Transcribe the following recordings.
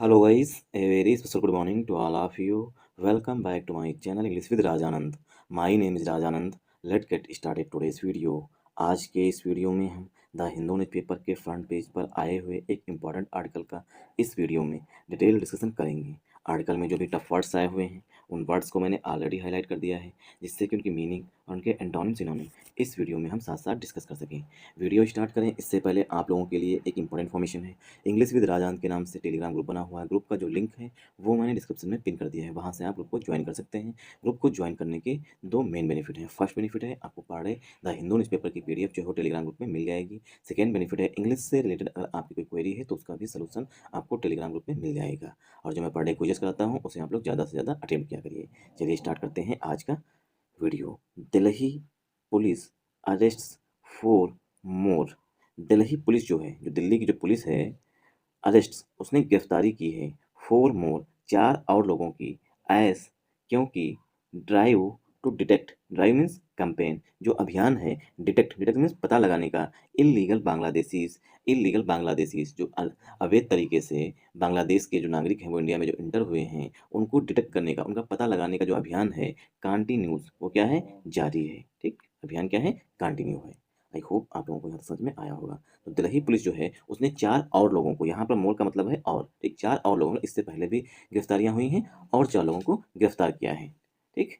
Hello guys, a very special good morning to all of you. Welcome back to my channel English with Rajanand. My name is Rajanand. Let's get started today's video. आज के इस video में हम the Hindu newspaper के front page पर आए हुए एक इम्पॉर्टेंट आर्टिकल का इस वीडियो में डिटेल डिस्कशन करेंगे। आर्टिकल में जो भी टफ वर्ड्स आए हुए हैं उन वर्ड्स को मैंने ऑलरेडी हाईलाइट कर दिया है, जिससे कि उनकी मीनिंग और उनके एंटोनिम सिनोनिम इस वीडियो में हम साथ साथ डिस्कस कर सकें। वीडियो स्टार्ट करें इससे पहले आप लोगों के लिए एक इंपॉर्टेंट इन्फॉर्मेशन है। इंग्लिश विद राजान के नाम से टेलीग्राम ग्रुप बना हुआ है। ग्रुप का जो लिंक है वो मैंने डिस्क्रिप्शन में पिन कर दिया है, वहाँ से आप ग्रुप को ज्वाइन कर सकते हैं। ग्रुप को ज्वाइन करने के दो मेन बेनिफिट हैं। फर्स्ट बेनिफिट है आपको per day the Hindu newspaper की PDF जो है टेलीग्राम ग्रुप में मिल जाएगी। सेकेंड बेनिफिट है इंग्लिश से रिलेटेड अगर आपकी कोई क्वेरी है तो उसका भी सलूशन आपको टेलीग्राम ग्रुप में मिल जाएगा। और जो मैं पर डे क्विज़ कराता हूँ उसे आप लोग ज़्यादा से ज़्यादा अटेम्प्ट किया करिए। चलिए स्टार्ट करते हैं आज का वीडियो। दिल्ली पुलिस अरेस्ट्स 4 मोर। दिल्ली पुलिस जो है, जो दिल्ली की जो पुलिस है, अरेस्ट उसने गिरफ्तारी की है 4 मोर 4 और लोगों की। एस क्योंकि drive to detect, drive means campaign, जो अभियान है, डिटेक्ट डिटेक्ट मीन्स पता लगाने का, इलीगल बांग्लादेशीज जो अवैध तरीके से बांग्लादेश के जो नागरिक हैं वो इंडिया में जो इंटर हुए हैं उनको डिटेक्ट करने का, उनका पता लगाने का जो अभियान है कंटिन्यूस, वो क्या है, जारी है। ठीक, अभियान क्या है, कंटिन्यू है। आई होप आप लोगों को यहाँ समझ में आया होगा। तो दिल्ली पुलिस जो है उसने 4 और लोगों को, यहाँ पर मोर का मतलब है और, ठीक, 4 और लोगों ने, इससे पहले भी गिरफ्तारियां हुई हैं और 4 लोगों को गिरफ्तार किया है। ठीक,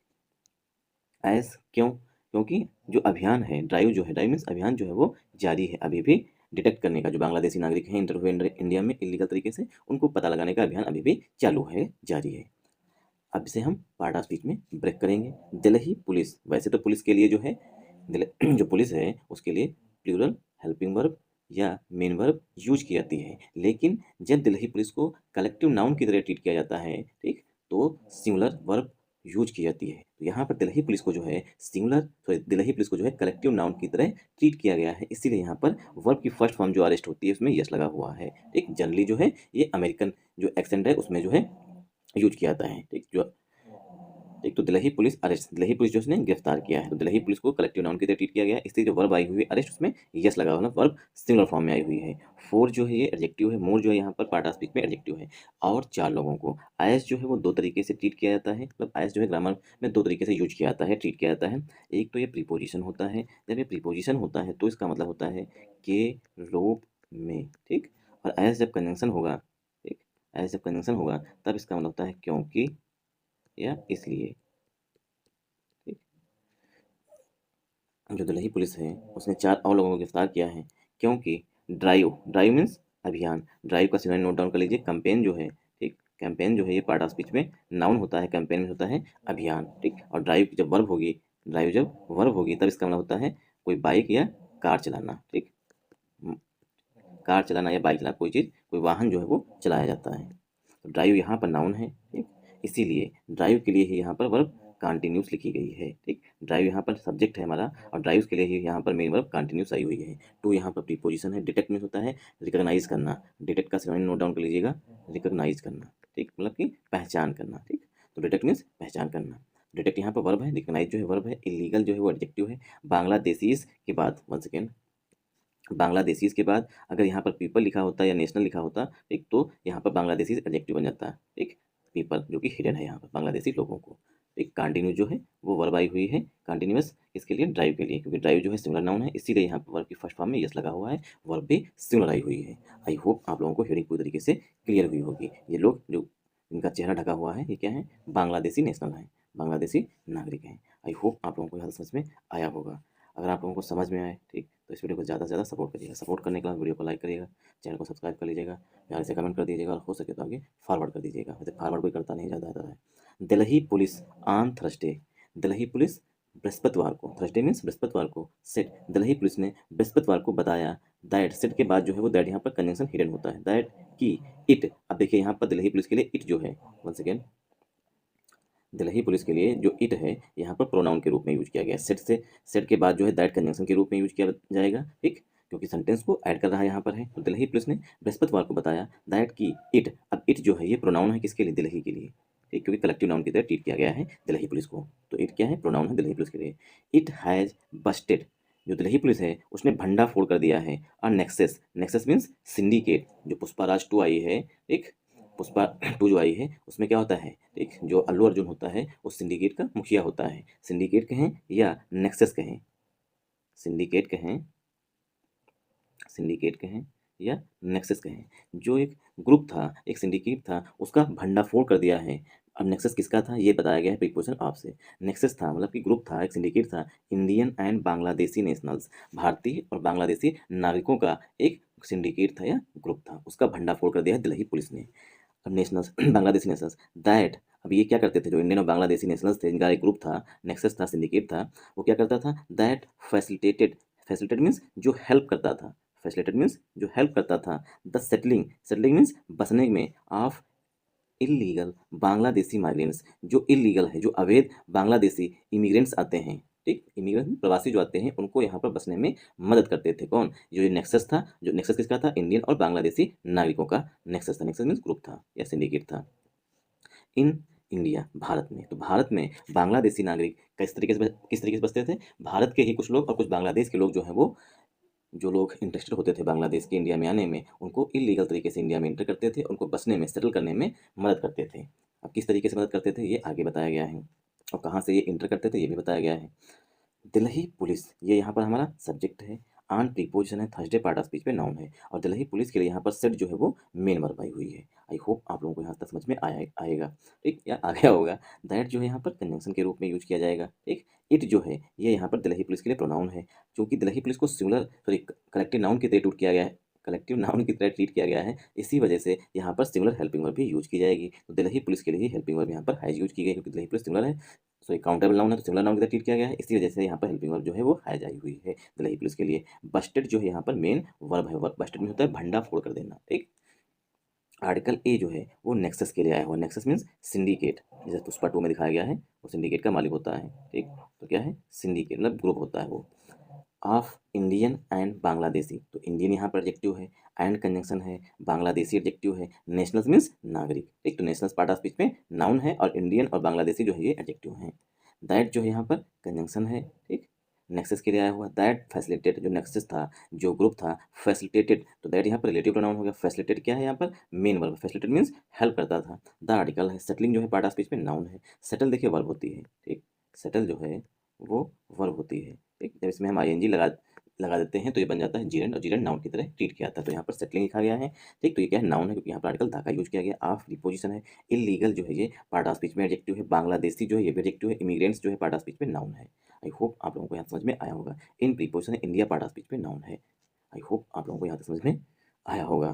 एज क्योंकि जो अभियान है, ड्राइव जो है, ड्राइव मीन्स अभियान जो है वो जारी है अभी भी, डिटेक्ट करने का, जो बांग्लादेशी नागरिक हैं इंटर हुए इंडिया में इलीगल तरीके से, उनको पता लगाने का अभियान अभी भी चालू है, जारी है। अब इसे हम पार्ट ऑफ स्पीच में ब्रेक करेंगे। दिल्ली पुलिस, वैसे तो पुलिस के लिए जो है जो पुलिस है उसके लिए प्लूरल हेल्पिंग वर्ब या मेन वर्ब यूज की जाती है, लेकिन जब दिल्ली पुलिस को कलेक्टिव नाउन की तरह ट्रीट किया जाता है, ठीक, तो सिंगुलर वर्ब यूज की जाती है। तो यहाँ पर दिल्ली पुलिस को जो है दिल्ली पुलिस को जो है कलेक्टिव नाउन की तरह ट्रीट किया गया है, इसीलिए यहाँ पर वर्ब की फर्स्ट फॉर्म जो अरेस्ट होती है उसमें यस लगा हुआ है। ठीक, जनरली जो है ये अमेरिकन जो एक्सेंट है उसमें जो है यूज किया जाता है। ठीक, जो एक तो Delhi police arrest, Delhi police जो उसने गिरफ्तार किया है, तो दिल्ली पुलिस को कलेक्टिव नाउन की तरह ट्रीट किया गया है, इसलिए जो वर्ब आई हुई है अरेस्ट उसमें यस लगा हुआ, वर्ब सिंगुलर फॉर्म में आई हुई है। 4 जो है ये एडजेक्टिव है, मोर जो है यहाँ पर पार्ट ऑफ स्पीच में एडजेक्टिव है। और 4 लोगों को, आयस जो है वो 2 तरीके से ट्रीट किया जाता है, मतलब आयस जो है ग्रामर में 2 तरीके से यूज किया जाता है, ट्रीट किया जाता है। एक तो ये प्रीपोजिशन होता है, जब ये प्रीपोजिशन होता है तो इसका मतलब होता है के रूप में। ठीक, और आयस जब कंजंक्शन होगा, ठीक, आयस जब कंजंक्शन होगा तब इसका मतलब होता है क्योंकि या इसलिए। जो दिल्ली पुलिस है उसने 4 और लोगों को गिरफ्तार किया है क्योंकि ड्राइव, ड्राइव मीन्स अभियान, ड्राइव का सिनोनिम नोट डाउन कर लीजिए, कैंपेन जो है, ठीक, कैंपेन जो है ये पार्ट ऑफ स्पीच में नाउन होता है, कैंपेन में होता है अभियान। ठीक, और ड्राइव जब वर्ब होगी, ड्राइव जब वर्ब होगी तब इसका मतलब होता है कोई बाइक या कार चलाना। ठीक, कार चलाना या बाइक चलाना, कोई चीज़, कोई वाहन जो है वो चलाया जाता है। तो ड्राइव यहाँ पर नाउन है, ठीक, इसीलिए ड्राइव के लिए ही यहाँ पर वर्ब कंटिन्यूस लिखी गई है। ठीक, ड्राइव यहाँ पर सब्जेक्ट है हमारा और ड्राइव के लिए ही यहाँ पर मेन वर्ब कंटिन्यूस आई हुई है। टू यहाँ पर प्रीपोजिशन है। डिटेक्ट मीन्स होता है रिकॉग्नाइज करना, डिटेक्ट का सिनोनिम नोट डाउन कर लीजिएगा, रिकॉग्नाइज करना। ठीक, मतलब कि पहचान करना। ठीक, तो डिटेक्ट मीन्स पहचान करना, डिटेक्ट यहाँ पर वर्ब है, रिकॉग्नाइज जो है वर्ब है, इलीगल जो है वो एडजेक्टिव है। बांग्लादेशीज के बाद, वन सेकेंड, बांग्लादेशीज के बाद अगर यहाँ पर पीपल लिखा होता या नेशनल लिखा होता, ठीक, तो यहाँ पर बांग्लादेशी एडजेक्टिव बन जाता है। ठीक, पीपल जो कि हिडन है यहाँ पर बांग्लादेशी लोगों को। एक कंटिन्यू जो है वो वर्ब आई हुई है, कंटिन्यूअस, इसके लिए ड्राइव के लिए, क्योंकि ड्राइव जो है सिंगुलर नाउन है, इसीलिए यहाँ पर वर्ब की फर्स्ट फॉर्म में यस लगा हुआ है, वर्ब भी सिंगुलर आई हुई है। आई होप आप लोगों को हेडिंग पूरी तरीके से क्लियर हुई होगी। ये लोग जो इनका चेहरा ढका हुआ है ये क्या है, बांग्लादेशी नेशनल है, बांग्लादेशी नागरिक हैं। आई होप आप लोगों को यहाँ समझ में आया होगा। अगर आप लोगों को समझ में आए, ठीक, तो इस वीडियो को ज़्यादा से ज़्यादा सपोर्ट करिएगा। सपोर्ट करने के बाद वीडियो को लाइक करिएगा, चैनल को सब्सक्राइब कर लीजिएगा, प्यार से कमेंट कर दीजिएगा और हो सके तो आगे फॉरवर्ड कर दीजिएगा। वैसे फॉरवर्ड कोई करता नहीं, ज़्यादा आता है। Delhi police on Thursday, Delhi police बृहस्पतिवार को, थर्सडे मीन्स बृहस्पतिवार को, सेट, दिल्ली पुलिस ने बृहस्पतिवार को बताया दैट, सेट के बाद जो है वो दैट यहाँ पर कंजंक्शन हिडन होता है, दैट की इट। अब देखिए यहाँ पर दिल्ली पुलिस के लिए इट जो है, वन सेकेंड, दिल्ली पुलिस के लिए जो इट है यहाँ पर प्रोनाउन के रूप में यूज किया गया है। सेट के बाद जो है दैट कंजंक्शन के रूप में यूज किया जाएगा। ठीक, क्योंकि सेंटेंस को ऐड कर रहा है यहाँ पर है। तो दिल्ली पुलिस ने बृहस्पतिवार को बताया दैट की इट, अब इट जो है ये प्रोनाउन है किसके लिए, दिल्ली के लिए। ठीक, क्योंकि कलेक्टिव नाउन की तरह ट्रीट किया गया है दिल्ली पुलिस को, तो इट क्या है, प्रोनाउन है दिल्ली पुलिस के लिए। इट हैज़ बस्टेड, जो दिल्ली पुलिस है उसने भंडा फोड़ कर दिया है। और नेक्सस, नेक्सस मीन्स सिंडिकेट, जो पुष्पा राज 2 आई है, एक पुष्पा 2 जो आई है उसमें क्या होता है, ठीक, जो अल्लू अर्जुन होता है वो सिंडिकेट का मुखिया होता है। सिंडिकेट कहें या नेक्सस कहें, सिंडिकेट कहें, सिंडिकेट कहें या नेक्सस कहें, जो एक ग्रुप था, एक सिंडिकेट था, उसका भंडाफोड़ कर दिया है। अब नेक्सस किसका था ये बताया गया है प्रीपोजिशन ऑफ से। नेक्सस था मतलब कि ग्रुप था, एक सिंडिकेट था, इंडियन एंड बांग्लादेशी नेशनल्स, भारतीय और बांग्लादेशी नागरिकों का एक सिंडिकेट था या ग्रुप था, उसका भंडाफोड़ कर दिया है दिल्ली पुलिस ने। अब नेशनल्स बांग्लादेशी नेशनल्स दैट, अब ये क्या करते थे, जो इंडियन और बांग्लादेशी नेशनल्स थे, इनका एक ग्रुप था, नेक्सस था, सिंडिकेट था, वो क्या करता था, दैट फैसिलिटेटेड, फैसिलिटेट मीन्स जो हेल्प करता था, फैसिलिटेट मीन्स जो हेल्प करता था, द सेटलिंग, सेटलिंग मीन्स बसने में, ऑफ इलीगल बांग्लादेशी माइग्रेंट्स, जो इलीगल है, जो अवैध बांग्लादेशी इमिग्रेंट्स आते हैं, ठीक, इमिग्रेंट प्रवासी जो आते हैं उनको यहाँ पर बसने में मदद करते थे। कौन, जो ये नेक्सस था, जो नेक्सस किसका था, इंडियन और बांग्लादेशी नागरिकों का नेक्सस था, नेक्सस मीन्स ग्रुप था या सिंडिकेट था। इन इंडिया, भारत में, तो भारत में बांग्लादेशी नागरिक किस तरीके से बसते थे, भारत के ही कुछ लोग और कुछ बांग्लादेश के लोग जो हैं वो, जो लोग इंटरेस्टेड होते थे बांग्लादेश के इंडिया में आने में, उनको इलीगल तरीके से इंडिया में एंटर करते थे, उनको बसने में, सेटल करने में मदद करते थे। अब किस तरीके से मदद करते थे ये आगे बताया गया है, और कहाँ से ये इंटर करते थे ये भी बताया गया है। दिल्ली पुलिस, ये यहाँ पर हमारा सब्जेक्ट है, आन प्रीपोजिशन है, थर्सडे पार्ट ऑफ स्पीच में नाउन है, और दिल्ली पुलिस के लिए यहाँ पर सेट जो है वो मेन वर्ब आई हुई है। आई होप आप लोगों को यहाँ तक समझ में आएगा, ठीक, या आ गया होगा। दैट जो है यहाँ पर कंजंक्शन के रूप में यूज किया जाएगा, ठीक। इट जो है ये यहाँ पर दिल्ली पुलिस के लिए प्रोनाउन है, क्योंकि दिल्ली पुलिस को सिंगुलर सॉरी कलेक्टिव नाउन की तरह ट्रीट किया गया है, कलेक्टिव नाउन की तरह ट्रीट किया गया है, इसी वजह से यहाँ पर सिंगुलर हेल्पिंग वर्ब भी यूज की जाएगी। तो दिल्ली पुलिस के लिए हेल्पिंग वर्ब यहाँ पर हैज यूज की गई, क्योंकि दिल्ली पुलिस सिंगुलर है, सो एक काउंटेबल नाउन है तो सिंगुलर नाउन की तरह ट्रीट किया गया है, इसी वजह से यहाँ पर हेल्पिंग वर्ब जो है वो हैज आई हुई है दिल्ली पुलिस के लिए। बस्टेड जो है यहाँ पर मेन वर्ब है, वर्ब बस्टेड में होता है भंडा फोड़ कर देना, ठीक। आर्टिकल ए जो है वो नेक्सस के लिए आया हुआ, नेक्सस मीन्स सिंडिकेट, जैसे पुष्पा 2 में दिखाया गया है, वो सिंडिकेट का मालिक होता है, ठीक। तो क्या है, सिंडिकेट मतलब ग्रुप होता है वो। ऑफ इंडियन एंड बांग्लादेशी, तो इंडियन यहाँ पर एडजेक्टिव है, एंड कंजंक्शन है, बांग्लादेशी एडजेक्टिव है, नेशनल्स मीन्स नागरिक, ठीक। तो नेशनल्स पार्ट ऑफ स्पीच में नाउन है, और इंडियन और बांग्लादेशी जो है ये एडजेक्टिव है। दैट जो है यहाँ पर कंजंक्शन है, ठीक। नेक्सस के लिए आया हुआ, दैट फैसिलिटेट, जो नेक्सस था, जो ग्रुप था, फैसिलिटेटेड, तो दैट यहाँ पर रिलेटिव प्रोनाउन हो गया। फैसिलिटेट क्या है यहाँ पर, main verb, facilitate means help करता था। द आर्टिकल है, सेटलिंग जो है पार्ट ऑफ स्पीच में नाउन है, सेटल देखिए वर्ब होती है, ठीक। सेटल जो है वो वर्ब होती है, ठीक। जब इसमें हम आईएनजी लगा देते हैं तो ये बन जाता है जीरेंड, और जीरेंड नाउन की तरह ट्रीट किया जाता है। तो यहाँ पर सेटलिंग लिखा गया है, ठीक। तो ये क्या है, नाउन है, क्योंकि यहाँ पर आर्टिकल दा का यूज किया गया। ऑफ डिपोजिशन है, इलीगल जो है ये पार्ट ऑफ स्पीच में एडजेक्टिव है, बांग्लादेशी जो है ये भी एडजेक्टिव है, इमिग्रेंट्स जो है पार्ट ऑफ स्पीच में नाउन है। आई होप आप लोगों को यहाँ समझ में आया होगा। इन प्रीपोजिशन है, इंडिया पार्ट ऑफ स्पीच में नाउन है। आई होप आप लोगों को यहाँ तक समझ में आया होगा।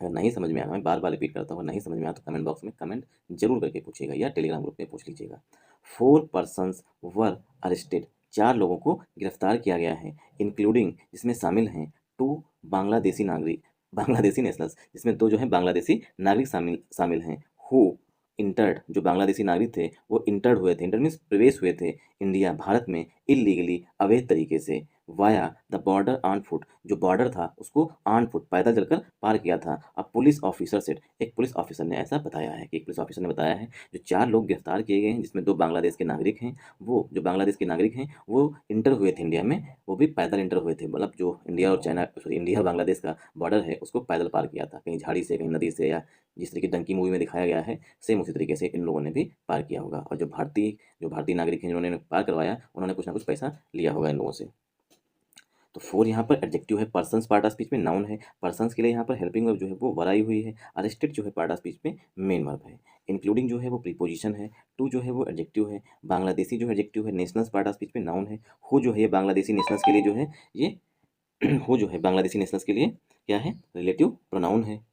अगर नहीं समझ में आया, मैं बार बार रिपीट करता हूँ, नहीं समझ में आया तो कमेंट बॉक्स में कमेंट जरूर करके पूछिएगा, या टेलीग्राम ग्रुप में पूछ लीजिएगा। 4 पर्सन्स वर अरेस्टेड, 4 लोगों को गिरफ्तार किया गया है, इंक्लूडिंग, जिसमें शामिल हैं 2 बांग्लादेशी नागरिक, बांग्लादेशी नेशनल्स, जिसमें 2 जो है बांग्लादेशी नागरिक शामिल शामिल हैं। हु इंटर्ड, जो बांग्लादेशी नागरिक थे वो इंटर्ड हुए थे, इंटर मीन्स प्रवेश हुए थे इंडिया, भारत में, इलीगली, अवैध तरीके से, via the border on foot, जो बॉर्डर था उसको ऑन फुट, पैदल चलकर पार किया था। अब पुलिस ऑफिसर से, एक पुलिस ऑफिसर ने ऐसा बताया है, कि एक पुलिस ऑफिसर ने बताया है जो 4 लोग गिरफ्तार किए गए हैं, जिसमें 2 बांग्लादेश के नागरिक हैं, वो जो बांग्लादेश के नागरिक हैं वो इंटर हुए थे इंडिया में, वो भी पैदल इंटर हुए थे, मतलब जो इंडिया और चाइना सॉरी इंडिया और बांग्लादेश का बॉर्डर है उसको पैदल पार किया था, कहीं झाड़ी से, कहीं नदी से, या जिस तरीके डंकी मूवी में दिखाया गया है सेम उसी तरीके से इन लोगों ने भी पार किया होगा। और जो भारतीय नागरिक हैं जिन्होंने पार करवाया, उन्होंने कुछ ना कुछ पैसा लिया होगा इन लोगों से। तो 4 यहाँ पर एडजेक्टिव है, पर्सन्स पार्ट ऑफ स्पीच में नाउन है, पर्सन्स के लिए यहाँ पर हेल्पिंग वर्ब जो है वो वर आई हुई है, अरेस्टेड जो है पार्ट ऑफ स्पीच में मेन वर्ब है, इंक्लूडिंग जो है वो प्रीपोजिशन है, टू जो है वो एडजेक्टिव है, बांग्लादेशी जो एडजेक्टिव है, नेशनल्स पार्ट ऑफ स्पीच में नाउन है, हु जो है ये बांग्लादेशी नेशनल्स के लिए जो है ये हु जो है बांग्लादेशी नेशनल्स के लिए क्या है, रिलेटिव प्रोनाउन है।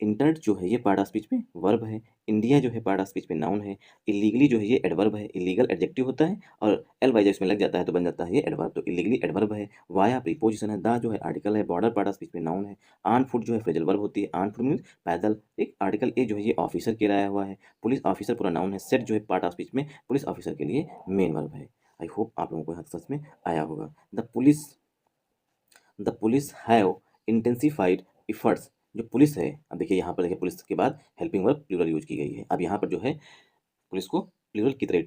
इंटर्ड जो है ये पार्ट ऑफ स्पीच में वर्ब है, इंडिया जो है पार्ट ऑफ स्पीच में नाउन है, इलीगली जो है ये एडवर्ब है, इलीगल एडजेक्टिव होता है और एल वाई जब इसमें लग जाता है तो बन जाता है ये एडवर्ब, तो इलीगली एडवर्ब है। वाया प्रीपोजिशन है, दा जो है आर्टिकल है, बॉर्डर पार्ट ऑफ स्पीच में नाउन है, ऑन फुट जो है फ्रेजल वर्ब होती है, ऑन फुट मीन्स पैदल, एक आर्टिकल ए जो है ये ऑफिसर के लिए आया हुआ है, पुलिस ऑफिसर पूरा नाउन है, सेट जो है पार्ट ऑफ स्पीच में पुलिस ऑफिसर के लिए मेन वर्ब है। आई होप आप लोगों को यहाँ समझ में आया होगा। The police have intensified efforts, जो पुलिस है, अब देखिए यहाँ पर देखिए पुलिस के बाद हेल्पिंग वर्ब प्लूरल यूज की गई है। अब यहाँ पर जो है पुलिस को प्लूरल की तरह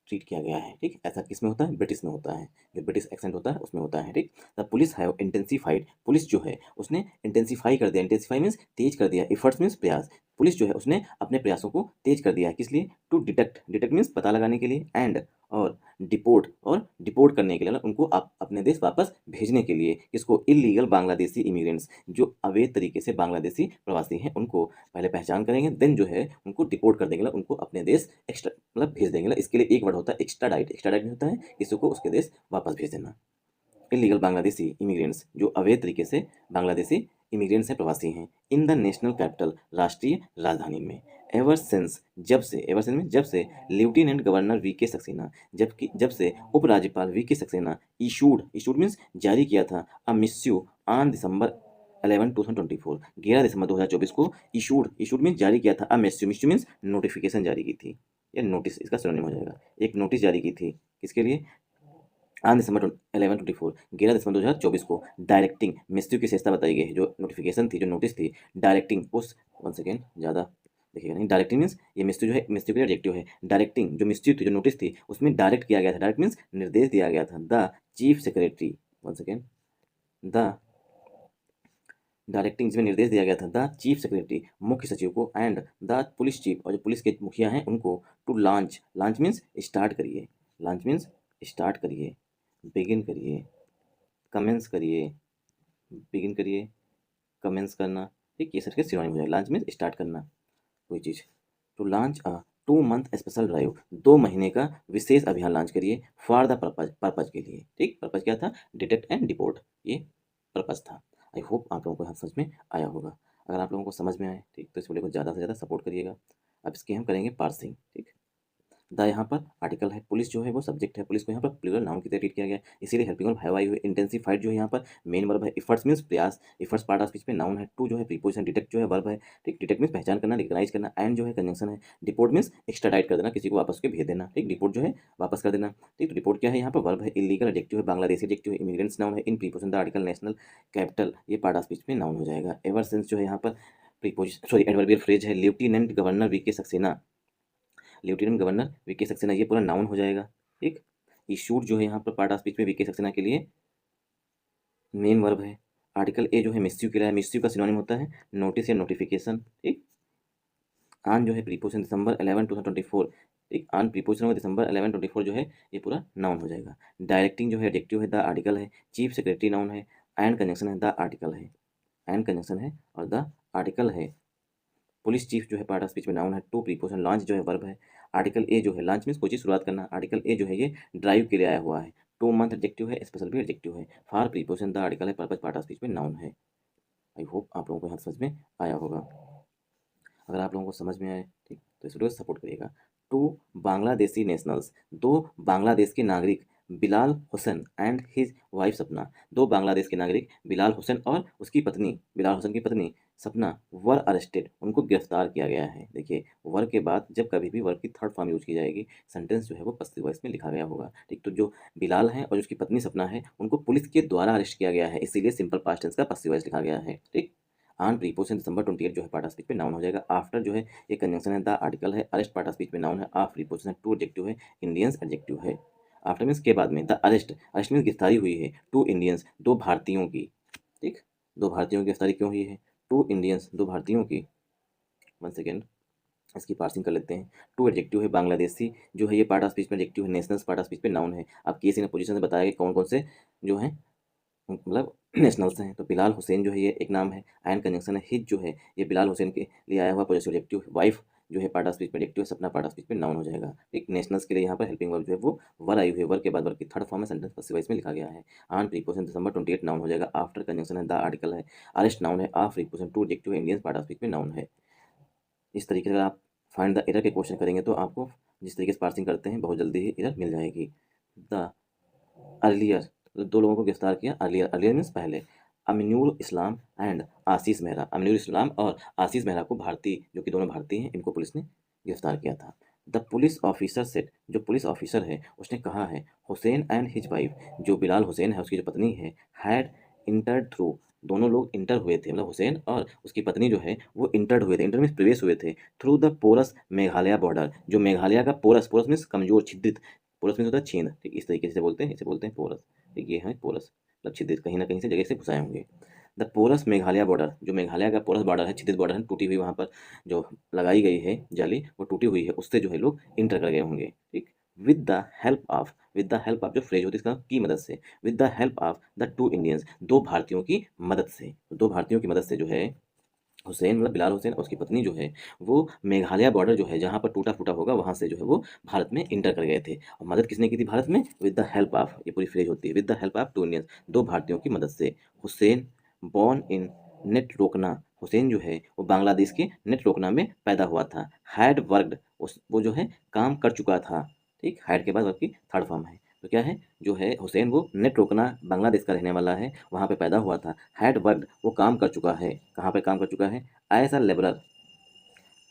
ट्रीट किया गया है। ठीक, ऐसा किस में होता है? ब्रिटिश में होता है, जो ब्रिटिश एक्सेंट होता है उसमें होता है। ठीक, the police have intensified, police जो है उसने इंटेंसिफाई कर दिया, इंटेंसिफाई मीन्स तेज कर दिया, एफर्ट्स मीन्स प्रयास, पुलिस जो है उसने अपने प्रयासों को तेज कर दिया है, किस लिए? टू डिटेक्ट, डिटेक्ट मीन्स पता लगाने के लिए, एंड और डिपोर्ट, और डिपोर्ट करने के लिए, उनको अपने देश वापस भेजने के लिए, किसको? इलीगल बांग्लादेशी इमिग्रेंट्स, जो अवैध तरीके से बांग्लादेशी प्रवासी हैं उनको पहले पहचान करेंगे, देन जो है उनको डिपोर्ट कर देंगे, उनको अपने देश एक्स्ट्रा मतलब भेज देंगे। इसके लिए एक वर्ड होता है एक्स्ट्राडाइट, एक्स्ट्राडाइट में होता है किसी को उसके देश वापस भेज देना। इलीगल बांग्लादेशी इमिग्रेंट्स, जो अवैध तरीके से बांग्लादेशी इमिग्रेंट्स हैं, प्रवासी हैं, इन द नेशनल कैपिटल, राष्ट्रीय राजधानी में, एवर सिंस, जब से, एवर सिंस में जब से, lieutenant governor V K Saxena, जबकि जब से उपराज्यपाल we K Saxena issued, issued means जारी किया था, अ मिस्यू ऑन दिसंबर 11 2024, 11 दिसंबर 2024 को इशूड, इशूड मीन्स जारी किया था, अ मिस्यू, मिस्यू मीन्स नोटिफिकेशन जारी की थी, या नोटिस इसका सिनोनिम हो जाएगा, एक नोटिस जारी की थी, किसके लिए? ऑन दिसंबर 11/24, 11 दिसंबर 2024 को, डायरेक्टिंग, मृत्यु की विशेषता बताई गई है, जो नोटिफिकेशन थी, जो नोटिस थी, डायरेक्टिंग उस, वन सेकेंड ज़्यादा देखिएगा नहीं, डायरेक्टिंग मीन्स ये मृत्यु जो है, मृत्यु के लिए एडजेक्टिव है, डायरेक्टिंग जो मृत्यु थी, जो नोटिस थी उसमें डायरेक्ट किया गया था, डायरेक्ट मीन्स निर्देश दिया गया था, the chief secretary, one second, the directing जिसमें निर्देश दिया गया था, द चीफ सेक्रेटरी मुख्य सचिव को, एंड द पुलिस चीफ और जो पुलिस के मुखिया हैं उनको, to launch, launch means start करिए, लॉन्च मीन्स स्टार्ट करिए, बिगिन करिए, कमेंस करिए, बिगिन करिए, कमेंस करना, ठीक, ये सबके सिनोनिम हो जाएगा। लॉन्च मीन्स स्टार्ट करना कोई चीज़। To launch a 2 month special drive, 2 महीने का विशेष अभियान लॉन्च करिए, फॉर द पर्पज, पर्पज के लिए, ठीक, पर्पज क्या था? डिटेक्ट एंड डिपोर्ट, ये पर्पज था। आई होप आप लोगों को यहाँ समझ में आया होगा। अगर आप लोगों को समझ में आए, ठीक, तो इस वीडियो को ज़्यादा से ज़्यादा सपोर्ट करिएगा। अब इसके हम करेंगे पार्सिंग, ठीक। द यहाँ पर आर्टिकल है, पुलिस जो है वो सब्जेक्ट है, पुलिस को यहाँ पर प्लूरल नाउन की तरह ट्रीट किया गया है, इसीलिए हेल्पिंग वर्ब हैव आई हुई, इंटेंसिफाइड जो है यहाँ पर मेन वर्ब है, एफर्ट्स मीन्स प्रयास, एफर्ट्स पार्ट ऑफ स्पीच में नाउन है, टू जो है प्रीपोजिशन, डिटेक्ट जो है वर्ब है, ठीक, डिटेक्ट मीन्स पहचान करना, रिकग्नाइज करना, एंड जो है कंजंक्शन है, डिपोर्ट मीन्स एक्स्ट्राडाइट कर देना, किसी को वापस के भेज देना, ठीक, डिपोर्ट जो है वापस कर देना, ठीक। तो डिपोर्ट क्या है यहाँ पर? वर्ब है, इलीगल एडजेक्टिव है, बांग्लादेशी एडजेक्टिव है, इमिग्रेंट्स नाउन है, in preposition the article national capital, ये पार्ट ऑफ स्पीच में नाउन हो जाएगा। एवर सिंस जो है यहाँ पर प्रीपोजिशन, सॉरी एडवर्बियल फ्रेज है, lieutenant governor V K Saxena, lieutenant governor V K Saxena, ये पूरा नाउन हो जाएगा, ठीक। इशूड जो है यहाँ पर पार्ट ऑफ स्पीच में वीके सक्सेना के लिए मेन वर्ब है। आर्टिकल ए जो है मिस्यू के लिए, मिस्यू का सिनोनिम होता है नोटिस या नोटिफिकेशन, ठीक। ऑन जो है प्रीपोजिशन दिसंबर 11 2024, ठीक, ऑन प्रीपोजिशन में दिसंबर 11 24 जो है ये पूरा नाउन हो जाएगा। डायरेक्टिंग जो है एडजेक्टिव है, द आर्टिकल है, चीफ सेक्रेटरी नाउन है, एंड कंजंक्शन है, द आर्टिकल है, एंड कंजंक्शन है और द आर्टिकल है। पुलिस चीफ जो है पार्ट ऑफ स्पीच में नाउन है, टू प्रीपोजिशन, लॉन्च जो है वर्ब है। आर्टिकल ए जो है, लॉन्च मीन्स कोई चीज़ शुरुआत करना, आर्टिकल ए जो है ये ड्राइव के लिए आया हुआ है। 2 मंथ एडजेक्टिव है, स्पेशल भी एडजेक्टिव है, फार प्रीपोजिशन, द आर्टिकल है, पर्पज पार्ट ऑफ स्पीच में नाउन है। आई होप आप लोगों को यहाँ समझ में आया होगा। अगर आप लोगों को समझ में आए, ठीक, तो इस वीडियो को सपोर्ट करिएगा। टू बांग्लादेशी नेशनल्स, 2 बांग्लादेश के नागरिक, Bilal Hussain and his wife सपना, 2 बांग्लादेश के नागरिक बिलाल हुसैन और उसकी पत्नी, बिलाल हुसैन की पत्नी सपना, वर अरेस्टेड, उनको गिरफ्तार किया गया है। देखिए, वर के बाद जब कभी भी वर की थर्ड फॉर्म यूज की जाएगी, सेंटेंस जो है वो पस्सिव वॉइस में लिखा गया होगा, ठीक। तो जो बिलाल है और उसकी पत्नी सपना है, उनको पुलिस के द्वारा अरेस्ट किया गया है, इसीलिए सिंपल पास्ट टेंस का पस्सिव वॉइस लिखा गया है, ठीक। ऑन प्रीपोजिशन दिसंबर 28 जो है पार्ट ऑफ स्पीच में नाउन हो जाएगा। आफ्टर जो है ये कंजंक्शन है, द आर्टिकल है, अरेस्ट पार्ट ऑफ स्पीच में नाउन है, ऑफ प्रीपोजिशन, टू एडजेक्टिव है, इंडियंस एडजेक्टिव है। आफ्टर मीन्स के बाद में, द अरेस्ट, अरेस्ट मीन्स गिरफ्तारी हुई है, टू इंडियंस, 2 भारतीयों की, ठीक, 2 भारतीयों की गिरफ्तारी क्यों हुई है? टू इंडियंस, 2 भारतीयों की, वन सेकेंड इसकी पार्सिंग कर लेते हैं। टू एडजेक्टिव है, बांग्लादेशी जो है ये पार्ट ऑफ स्पीच में एडजेक्टिव है, नेशनल्स पार्ट ऑफ स्पीच में नाउन है। अब केस इन पोजीशन से बताया कि कौन कौन से जो है मतलब नेशनल्स हैं, तो बिलाल हुसैन जो है ये एक नाम है, एंड कंजंक्शन है, हिज जो है ये बिलाल हुसैन के लिए आया हुआ पॉजिटिव एडजेक्टिव, वाइफ जो है पार्ट ऑफ स्पीच में एडजेक्टिव है, सपना पार्ट ऑफ स्पीच में नाउन हो जाएगा, ठीक। नेशनल्स के लिए यहाँ पर हेल्पिंग वर्ब जो है वो वर आई हुई है, वर के बाद वर्ब की थर्ड फॉर्म में सेंटेंस पस्सिव वॉइस में लिखा गया है। ऑन प्रीपोजिशन दिसंबर 28 नाउन हो जाएगा, आफ्टर कंजंक्शन है, द आर्टिकल है, अरेस्ट नाउन है, ऑफ प्रीपोजिशन, टू एडजेक्टिव है, इंडियंस पार्ट ऑफ स्पीच में नाउन है। इस तरीके से आप फाइंड द एरर के क्वेश्चन करेंगे तो आपको जिस तरीके से पार्सिंग करते हैं बहुत जल्दी ही एरर मिल जाएगी। द अर्लियर, 2 लोगों को गिरफ्तार किया, अर्लियर, अर्लियर मीन्स पहले, अमीनुल इस्लाम एंड आशीष मेहरा, अमीनुल इस्लाम और आशीष मेहरा को, भारतीय जो कि दोनों भारतीय हैं, इनको पुलिस ने गिरफ्तार किया था। द पुलिस ऑफिसर सेट, जो पुलिस ऑफिसर है उसने कहा है, हुसैन एंड हिज वाइफ, जो बिलाल हुसैन है उसकी जो पत्नी है, हैड इंटर्ड थ्रू दोनों लोग इंटर हुए थे, मतलब हुसैन और उसकी पत्नी जो है वो इंटर्ड हुए थे, इंटर मीन्स प्रवेश हुए थे through the porous Meghalaya border, जो मेघालय का पोरस, पोरस मीन्स कमजोर, छिद्रित, पोरस मीन्स होता है छेद, ठीक, इस तरीके से बोलते हैं, इसे बोलते हैं पोरस, ठीक, ये है पोरस, मतलब छिद्रित, कहीं ना कहीं से जगह से घुसाए होंगे। द पोरस मेघालय बॉर्डर, जो मेघालय का पोरस बॉर्डर है, छिद्रित बॉर्डर है, टूटी हुई, वहाँ पर जो लगाई गई है जाली वो टूटी हुई है, उससे जो है लोग इंटर कर गए होंगे, ठीक। With the help of, with the help of जो फ्रेज होती है इसका की मदद से, with the help of the two Indians, दो भारतीयों की मदद से, दो भारतीयों की मदद से जो है हुसैन, मतलब बिलाल हुसैन और उसकी पत्नी जो है वो मेघालय बॉर्डर जो है जहाँ पर टूटा फूटा होगा वहाँ से जो है वो भारत में इंटर कर गए थे। और मदद किसने की थी भारत में? विद द हेल्प ऑफ, ये पूरी फ्रेज होती है, with the help of two Indians, दो भारतीयों की मदद से। हुसैन बॉर्न इन नेट रोकना, हुसैन जो है वो बांग्लादेश के नेट रोकना में पैदा हुआ था। हैड वर्कड, उस वो जो है काम कर चुका था, ठीक, हैड के बाद वर्क की थर्ड फॉर्म है, तो क्या है जो है हुसैन वो नेट रोकना बांग्लादेश का रहने वाला है, वहाँ पे पैदा हुआ था। हैड वर्कड, वो काम कर चुका है, कहाँ पे काम कर चुका है? एज अ लेबरर,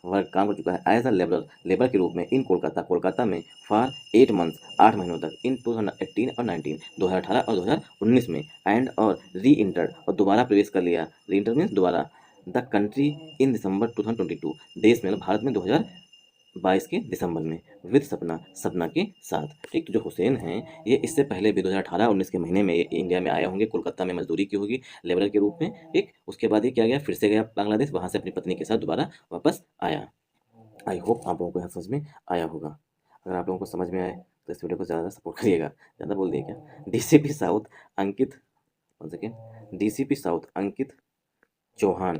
वर्क काम कर चुका है एज अ लेबरर, लेबर के रूप में इन कोलकाता, कोलकाता में फॉर 8 मंथ्स, 8 महीनों तक, इन 2018 और 19, 2018 और 2019 में, एंड और री इंटर, और दोबारा प्रवेश कर लिया, री इंटर मीन्स दोबारा, द कंट्री इन दिसंबर 2022, देश में, मतलब भारत में 2022 के दिसंबर में, विद सपना, सपना के साथ, ठीक। तो जो हुसैन हैं ये इससे पहले भी 2018-19 के महीने में ये इंडिया में आए होंगे, कोलकाता में मजदूरी की होगी लेबर के रूप में, ठीक। उसके बाद ये क्या गया, फिर से गया बांग्लादेश, वहाँ से अपनी पत्नी के साथ दोबारा वापस आया। आई होप आप लोगों को यहाँ समझ में आया होगा। अगर आप लोगों को समझ में आए तो इस वीडियो को ज़्यादा सपोर्ट करिएगा। ज़्यादा बोल दिए क्या? डीसीपी साउथ अंकित, वन सेकेंड, डीसीपी साउथ अंकित चौहान,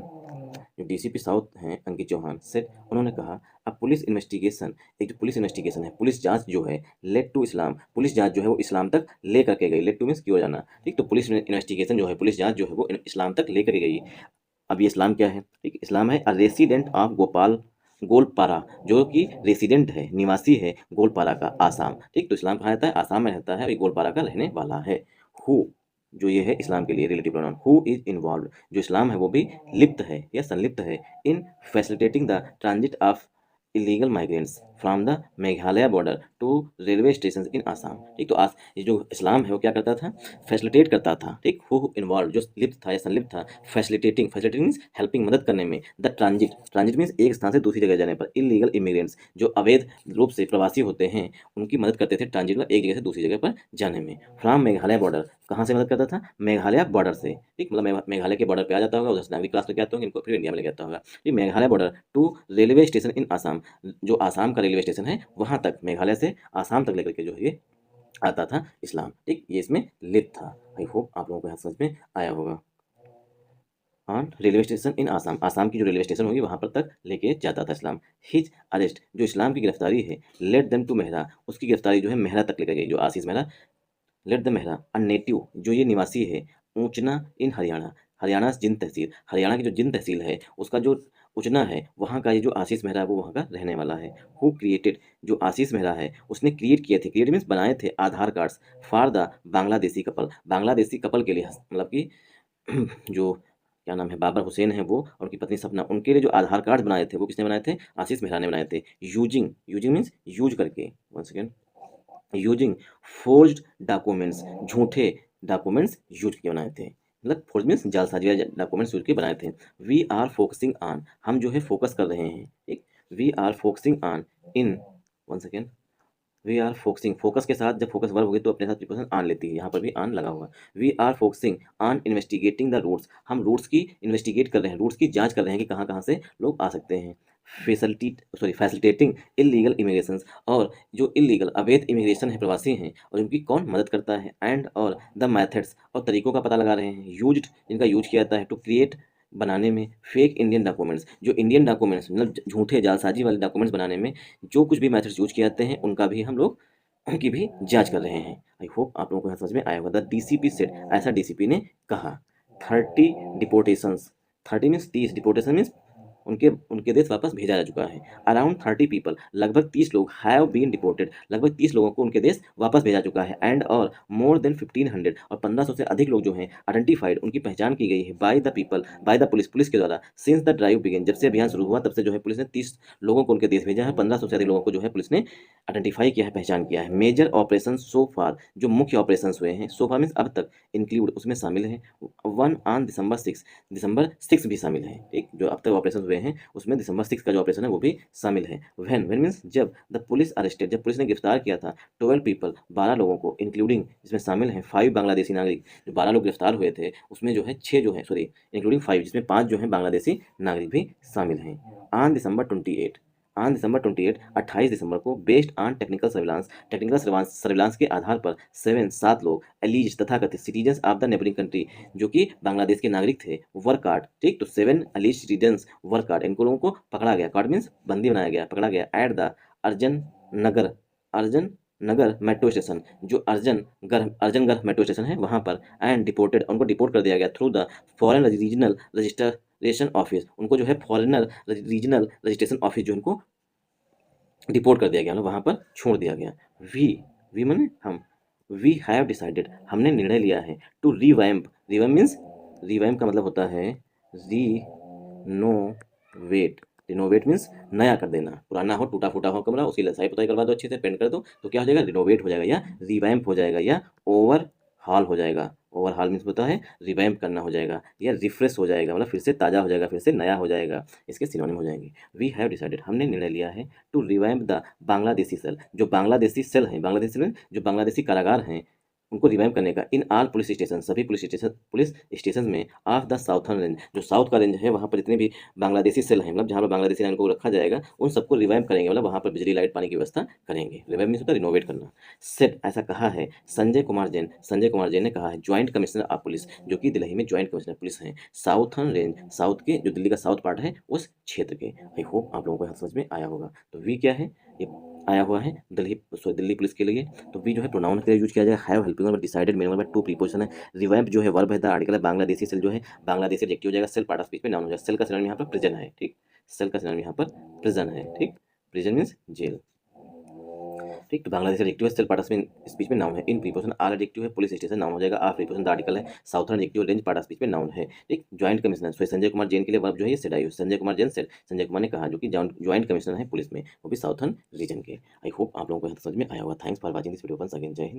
जो डीसीपी साउथ हैं अंकित चौहान सेट, उन्होंने कहा अब पुलिस इन्वेस्टिगेशन, एक जो पुलिस इन्वेस्टिगेशन है, पुलिस जांच जो है, लेड टू इस्लाम, पुलिस जांच जो है वो इस्लाम तक ले करके गई, लेड टू मीन्स की हो जाना, ठीक। तो पुलिस इन्वेस्टिगेशन जो है, पुलिस जांच जो है वो इस्लाम तक ले करके गई। अब ये इस्लाम क्या है? ठीक, इस्लाम है a resident of Gopal, Goalpara, जो कि रेसिडेंट है, निवासी है गोलपारा का, आसाम, ठीक। तो इस्लाम कहाँ रहता है? आसाम में रहता है और ये गोलपारा का रहने वाला है। हु, जो ये है इस्लाम के लिए relative pronoun, who is involve, जो इस्लाम है वो भी लिप्त है या संलिप्त है in facilitating the transit of illegal migrants from the Meghalaya border to railway station in Assam, ठीक। तो ये जो इस्लाम है वो क्या करता था? फैसिलिटेट करता था, ठीक। हु इन्वॉल्व, जो लिप्त था या संलिप्त था, फैसिलिटेटिंग, फैसिलिटेटिंग मीन्स हेल्पिंग, मदद करने में, द ट्रांजिट, ट्रांजिट मीन्स एक स्थान से दूसरी जगह जाने पर, इलीगल इमिग्रेंट्स, जो अवैध रूप से प्रवासी होते हैं उनकी मदद करते थे ट्रांजिट में, एक जगह से दूसरी जगह पर जाने में। फ्रॉम मेघालय बॉर्डर, कहाँ से मदद करता था? मेघालय बॉर्डर से, ठीक, मतलब मेघालय के बॉर्डर पे आ जाता होगा, उधर से नागरिक क्लास लेके आते होंगे इनको, फिर इंडिया में लेके आता होगा, ठीक। Meghalaya border to railway station in Assam, जो आसाम का रेलवे स्टेशन है वहां तक, मेघालय से आसाम तक लेकर के जो है ये आता था इस्लाम, ठीक। ये इसमें लिप्त था। आई होप आप लोगों को यहाँ समझ में आया होगा। On railway station in Assam, Assam की जो रेलवे स्टेशन होगी वहां पर तक लेके जाता था इस्लाम। हिज अरेस्ट, जो इस्लाम की गिरफ्तारी है, लेट देम टू मेहरा, उसकी गिरफ्तारी जो है मेहरा तक लेकर गई, जो Ashish Mehra, let the Mehra a native, जो ये निवासी है, ऊंचना इन हरियाणा, हरियाणा जिंद तहसील, हरियाणा की जो जिंद तहसील है उसका जो उचना है वहाँ का ये जो आशीष मेहरा है वो वहाँ का रहने वाला है। हु क्रिएटेड, जो आशीष मेहरा है उसने क्रिएट किए थे, क्रिएट मीन्स बनाए थे, Aadhaar cards for the Bangladeshi couple, Bangladeshi couple के लिए, मतलब कि जो क्या नाम है, बाबर हुसैन है वो और उनकी पत्नी सपना, उनके लिए जो आधार कार्ड बनाए थे वो किसने बनाए थे? आशीष मेहरा ने बनाए थे। यूजिंग, यूजिंग मीन्स यूज करके, one second, using forged documents, झूठे डॉक्यूमेंट्स यूज के बनाए थे, मतलब फोर्ज मीन्स जालसाजी डॉक्यूमेंट्स यूज के बनाए थे। वी आर फोकसिंग ऑन, हम जो है फोकस कर रहे हैं, ठीक। We are focusing on in, one second, we are focusing, focus के साथ जब फोकस वर्ब होगी तो अपने साथ प्रीपोजिशन ऑन लेती है, यहाँ पर भी ऑन लगा हुआ। We are focusing on investigating the roots, हम रूट्स की इन्वेस्टिगेट कर रहे हैं, रूट्स की जांच कर रहे हैं कि कहाँ कहाँ से लोग आ सकते हैं। Facility, sorry, facilitating illegal immigration, और जो इलीगल अवैध इमिग्रेशन है, प्रवासी हैं, और उनकी कौन मदद करता है, एंड और द मैथड्स, और तरीकों का पता लगा रहे हैं, यूज्ड, जिनका यूज किया जाता है, टू क्रिएट, बनाने में, फेक इंडियन डॉक्यूमेंट्स, जो इंडियन डॉक्यूमेंट्स मतलब झूठे जालसाजी वाले डॉक्यूमेंट्स बनाने में जो कुछ भी मेथड्स यूज किए जाते हैं उनका भी हम लोग की भी जांच कर रहे हैं। आई होप आप लोगों को यहाँ समझ में आया होगा। द डीसीपी सेड, ऐसा डीसीपी ने कहा। 30 डिपोर्टेशंस, 30 मीन्स 30, डिपोर्टेशन मीन्स उनके उनके देश वापस भेजा जा चुका है। अराउंड 30 पीपल, लगभग 30 लोग, हैव बीन डिपोर्टेड, लगभग 30 लोगों को उनके देश वापस भेजा चुका है। एंड और मोर देन 1500, और 1500 से अधिक लोग जो हैं आइडेंटिफाइड, उनकी पहचान की गई है by the people, by the police, police के द्वारा। सिंस द ड्राइव बिगिन, जब से अभियान शुरू हुआ तब से जो है पुलिस ने 30 लोगों को उनके देश भेजा है। 1500 से अधिक लोगों को जो है पुलिस ने आइडेंटिफाई किया है, पहचान किया है। मेजर ऑपरेशन सो फार, जो मुख्य ऑपरेशन हुए हैं, सो फार मीन्स अब तक, इंक्लूड उसमें शामिल है, 1 ऑन दिसंबर 6, दिसंबर 6 भी शामिल है। ठीक, जो अब तक ऑपरेशन हुए हैं उसमें दिसंबर 6 का जो ऑपरेशन है वो भी शामिल है। व्हेन मीन्स जब, द पुलिस अरेस्टेड, जब पुलिस ने गिरफ्तार किया था 12 पीपल, 12 लोगों को, इंक्लूडिंग इसमें शामिल हैं 5 बांग्लादेशी नागरिक। जो 12 लोग गिरफ्तार हुए थे उसमें जो है 6 जो है, सॉरी, इंक्लूडिंग 5, जिसमें 5 जो है बांग्लादेशी नागरिक भी शामिल हैं। ऑन दिसंबर 28, ऑन दिसंबर 28, 28 दिसंबर को, based on technical surveillance, technical surveillance के आधार पर 7 लोग एलिज तथा कथित citizens of the neighbouring country, जो कि बांग्लादेश के नागरिक थे, वर्क कार्ड। ठीक, तो 7 एलिज सिटीजन्स वर्क कार्ड, इनको लोगों को पकड़ा गया, कार्ड मीन्स बंदी बनाया गया, पकड़ा गया at the Arjan Nagar, Arjan Nagar metro station, जो अर्जनगढ़ मेट्रो स्टेशन है वहां पर। एंड डिपोर्टेड, उनको डिपोर्ट कर दिया गया through the foreign regional registration office, उनको जो है फॉरेनर रीजनल रजिस्ट्रेशन ऑफिस जो उनको डिपोर्ट कर दिया गया, मतलब वहां पर छोड़ दिया गया। वी माने हम, वी हैव डिसाइडेड, हमने निर्णय लिया है, to revamp, revamp means, revamp का मतलब होता है रिनोवेट, रिनोवेट मीन्स नया कर देना, पुराना हो, टूटा फूटा हो कमरा, उसकी लसाई पुताई करवा दो, अच्छे से पेंट कर दो, तो क्या हो जाएगा, रिनोवेट हो जाएगा, या रिवैम्प हो जाएगा, या ओवरहॉल हो जाएगा। ओवरहॉल मीन्स होता है रिवैम्प करना हो जाएगा, या रिफ्रेश हो जाएगा, मतलब फिर से ताज़ा हो जाएगा, फिर से नया हो जाएगा, इसके सिनोनिम हो जाएंगे। वी हैव डिसाइडेड, हमने निर्णय लिया है, to revamp the Bangladeshi cell, जो बांग्लादेशी सेल हैं, बांग्लादेशी सेल जो बांग्लादेशी कारागार हैं, उनको रिवाइव करने का, इन ऑल पुलिस स्टेशन, सभी पुलिस स्टेशन में, ऑफ द साउथर्न रेंज, जो साउथ का रेंज है वहाँ पर जितने भी बांग्लादेशी सेल हैं, मतलब जहाँ पर बांग्लादेशी नागरिकों को रखा जाएगा, उन सबको रिवाइव करेंगे, मतलब वहाँ पर बिजली लाइट पानी की व्यवस्था करेंगे। रिवाइव मीन्स होता है रिनोवेट करना। सेट, ऐसा कहा है संजय कुमार जैन, संजय कुमार जैन ने कहा है, ज्वाइंट कमिश्नर ऑफ पुलिस, जो कि दिल्ली में ज्वाइंट कमिश्नर पुलिस हैं, साउथर्न रेंज, साउथ के, जो दिल्ली का साउथ पार्ट है उस क्षेत्र के। आई होप आप लोगों को यहाँ समझ में आया होगा। तो वी क्या है, ये आया हुआ है दिल्ली पुलिस के लिए। तो वी जो है प्रोनाउन के लिए यूज किया जाएगा, have, helping verb, decided, main verb, to preposition है। रिवैम्प जो है वर्ब है, द आर्टिकल है, बांग्लादेशी सेल जो है बांग्लादेशी एडजेक्टिव हो जाएगा, सेल पार्ट ऑफ स्पीच में नाउन हो जाएगा। सेल का सिनोनिम यहाँ पर प्रिजन है। ठीक, सेल का सिनोनिम यहाँ पर प्रिजन है। ठीक, प्रिजन मीन्स जेल। ठीक, तो बांग्लादेश एडजेक्टिव है, सेल पार्ट ऑफ स्पीच में नाउन है। इन प्रीपोजिशन आर एडजेक्टिव है, पुलिस स्टेशन नाउन हो जाएगा। आर प्रीपोजिशन द आर्टिकल है, southern adjective, range part of speech में नाउन है। ठीक, joint commissioner, so Sanjay Kumar Jain के लिए वर्ब जो है ये said I, Sanjay Kumar Jain said, Sanjay Kumar ने कहा, जो कि ज्वाइंट कमिश्नर है पुलिस में, वो भी साउथर्न रीजन के। आई होप आप लोगों को समझ में आया होगा। Thanks for watching this video once again. जय हिंद।